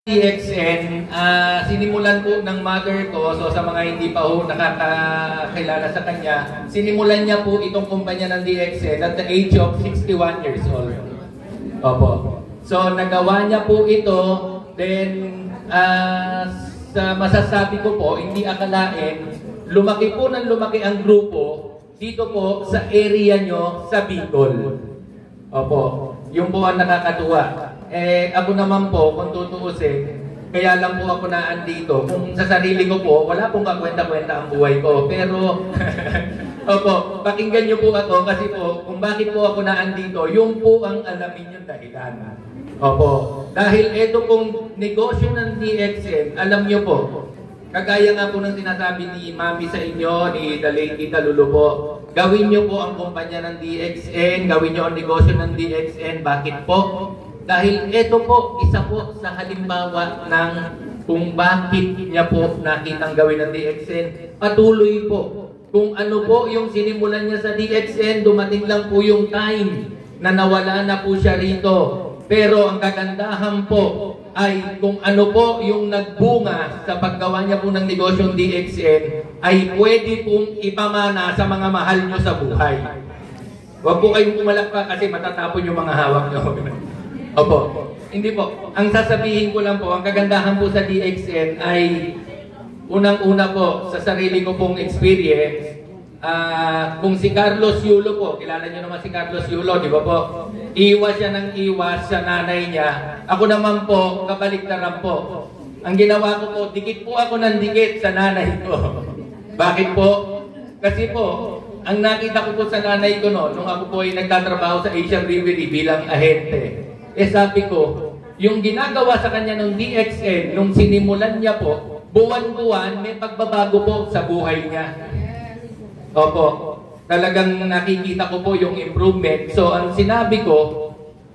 DXN, sinimulan po ng mother ko, so sa mga hindi pa ho nakakakilala sa kanya, sinimulan niya po itong kumpanya ng DXN at the age of 61 years old. Opo. So nagawa niya po ito, then sa masasabi ko po, hindi akalain, lumaki po ng lumaki ang grupo dito po sa area nyo sa Bicol. Opo. Yung po ang nakakatuwa. Ako naman po, kung tutuusin, kaya lang po ako naandito. Kung sa sarili ko po, wala pong kakwenta-kwenta ang buhay ko. Pero, opo, pakinggan niyo po ako kasi po, kung bakit po ako naandito, yung po ang alamin yung dahilan. Opo, dahil ito pong negosyo ng DXN, alam niyo po, kagaya nga po ng sinasabi ni Mami sa inyo, ni The Lady Lulu po, gawin niyo po ang kumpanya ng DXN, gawin niyo ang negosyo ng DXN. Bakit po? Dahil ito po, isa po sa halimbawa ng kung bakit niya po nakitang gawin ng DXN. Patuloy po. Kung ano po yung sinimulan niya sa DXN, dumating lang po yung time na nawala na po siya rito. Pero ang kagandahan po ay kung ano po yung nagbunga sa paggawa niya po ng negosyong DXN ay pwede pong ipamana sa mga mahal nyo sa buhay. Huwag po kayong pumalakpak kasi matatapon yung mga hawak nyo. Opo, hindi po. Ang sasabihin ko lang po, ang kagandahan po sa DXN ay unang-una po sa sarili ko pong experience. Kung si Carlos Yulo po, kilala niyo naman si Carlos Yulo, di ba po? Iwas siya ng iwas sa nanay niya. Ako naman po, kabaliktaran po. Ang ginawa ko po, dikit po ako ng dikit sa nanay ko. Bakit po? Kasi po, ang nakita ko po sa nanay ko nung ako po ay nagtatrabaho sa Asian Brewery bilang ahente. Sabi ko, yung ginagawa sa kanya ng DXN, nung sinimulan niya po, buwan-buwan may pagbabago po sa buhay niya. Opo, talagang nakikita ko po yung improvement. So, ang sinabi ko,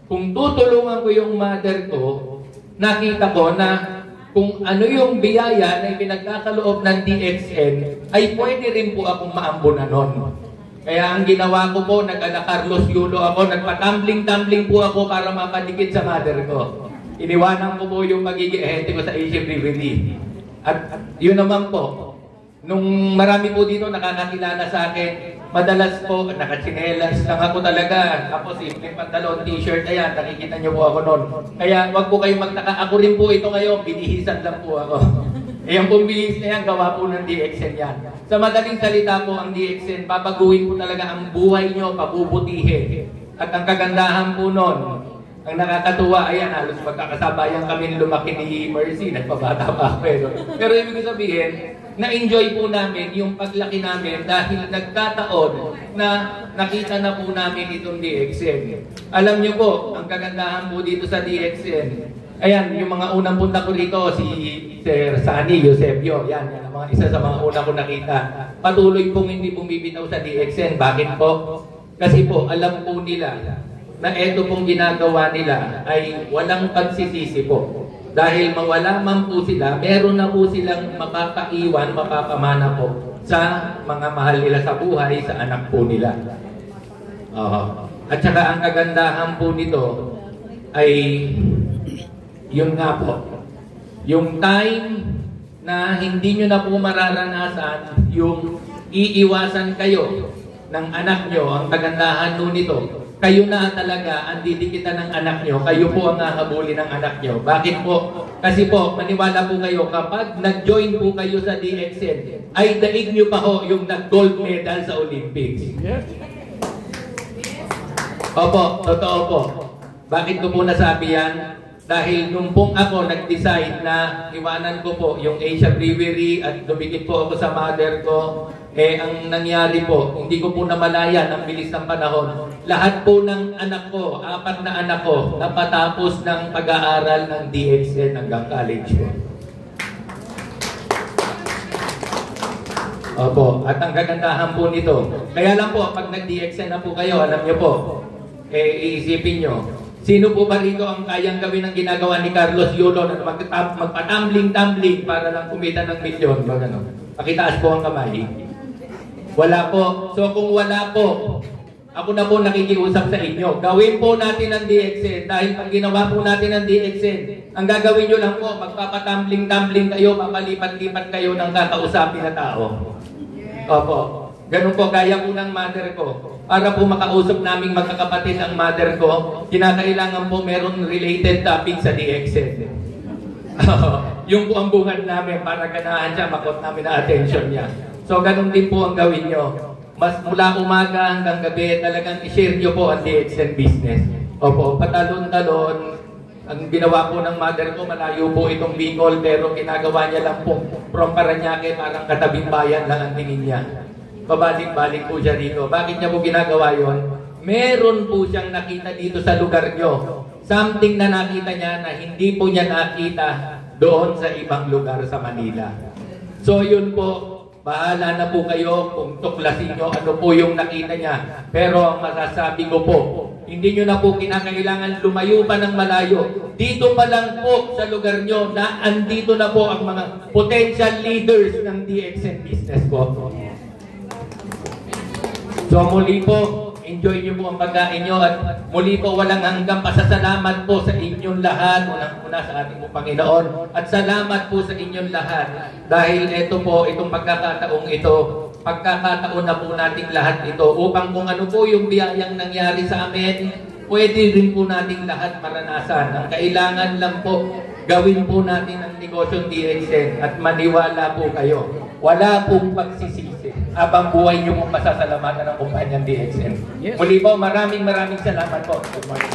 kung tutulungan ko yung mother ko, nakita ko na kung ano yung biyaya na pinagkakaloob ng DXN, ay pwede rin po akong maambunan nun. Kaya ang ginawa ko po, nag-ala Carlos Yulo ako, nagpa-tumbling-tumbling po ako para mapadikit sa mother ko. Iniwanan ko po yung magiging ahente ko sa Asian Brewery. At yun naman po, nung marami po dito nakakakilala sa akin, madalas po, nakatsinelas lang ako talaga. Ako simple pantalon, t-shirt, ayan, nakikita niyo po ako noon. Kaya wag po kayong magtaka, ako rin po ito ngayon, binihisan lang po ako. Yung pong bihis na yan, gawa po ng DXN yan. Sa madaling salita po, ang DXN, papaguhin po talaga ang buhay nyo, pabubutihin. At ang kagandahan po nun, ang nakakatuwa, ayan, halos magkakasabayan kami lumaki ni Mercy, nagpabata pa ako. Pero ibig sabihin, na-enjoy po namin yung paglaki namin dahil nagkataon na nakita na po namin itong DXN. Alam nyo po, ang kagandahan po dito sa DXN, ayan, yung mga unang punta ko rito, si Sir Sunny Eusebio, yan ang mga isa sa mga una ko nakita. Patuloy pong hindi bumibitaw sa DXN. Bakit po? Kasi po, alam po nila na ito pong ginagawa nila ay walang pagsisisi po. Dahil mawala man po sila, meron na po silang mapapaiwan, mapapamana po sa mga mahal nila sa buhay, sa anak po nila. At saka ang kagandahan po nito ay yun nga po, yung time na hindi nyo na po mararanasan yung iiwasan kayo ng anak nyo, ang kagandahan nun nito, kayo na talaga ang didikitan ng anak nyo, kayo po ang hahabulin ng anak nyo. Bakit po? Kasi po, maniwala po kayo, kapag nag-join po kayo sa DXN, ay daig nyo pa ho yung nag-gold medal sa Olympics. Opo, totoo po. Bakit ko po nasabi yan? Dahil nung pong ako nag-decide na iwanan ko po yung Asia Brewery at dumikit po ako sa mother ko, ang nangyari po, hindi ko po namalayan ang bilis ng panahon. Lahat po ng anak ko, 4 na anak ko, napatapos ng pag-aaral ng DXN hanggang college po. Opo, at ang kagandahan po nito, kaya lang po, pag nag-DXN na po kayo, alam nyo po, iisipin nyo, sino po ba rito ang kayang gawin ng ginagawa ni Carlos Yulo na magpa-tumbling-tumbling para lang kumita ng milyon? Pakitaas po ang kamay. Wala po. So kung wala po, ako na po nakikiusap sa inyo. Gawin po natin ang DXN dahil pag ginawa po natin ang DXN, Ang gagawin nyo lang po, magpapatumbling-tumbling kayo, papalipat-lipat kayo ng kakausapin na tao. Opo. Ganun po, gaya po ng mother ko. Para po makausap naming magkakapatid ang mother ko, kinakailangan po meron related topic sa DXN. Yung po ang bungad namin para ganahan siya, makot namin na attention niya. So ganun din po ang gawin nyo. Mas mula umaga hanggang gabi, talagang i-share nyo po ang DXN business. Opo, patalon-talon. Ang ginawa po ng mother ko, malayo po itong Bicol, pero ginagawa niya lang po from Paranaque, parang katabing bayan lang ang tingin niya. Pabalik-balik po siya dito. Bakit niya po ginagawa yon? Meron po siyang nakita dito sa lugar nyo. Something na nakita niya na hindi po niya nakita doon sa ibang lugar sa Manila. So yun po, bahala na po kayo kung tuklasin nyo ano po yung nakita niya. Pero ang masasabi ko po, hindi nyo na po kinakailangan lumayo pa ng malayo. Dito pa lang po sa lugar nyo na andito na po ang mga potential leaders ng DXN business ko. So muli po, enjoy nyo po ang pagkain nyo at muli po walang hanggang pasasalamat po sa inyong lahat. Unang-una sa ating Panginoon at salamat po sa inyong lahat dahil ito po, itong pagkakataong ito, pagkakataon na po nating lahat ito upang kung ano po yung biyayang nangyari sa amin, pwede rin po nating lahat maranasan. Ang kailangan lang po, gawin po natin ang negosyong DXN at maniwala po kayo. Wala pong pagsisisi. Habang buhay nyo pong pasasalamatan ng kumpanyang DXN. Yes. Muli po, maraming salamat po. Good morning.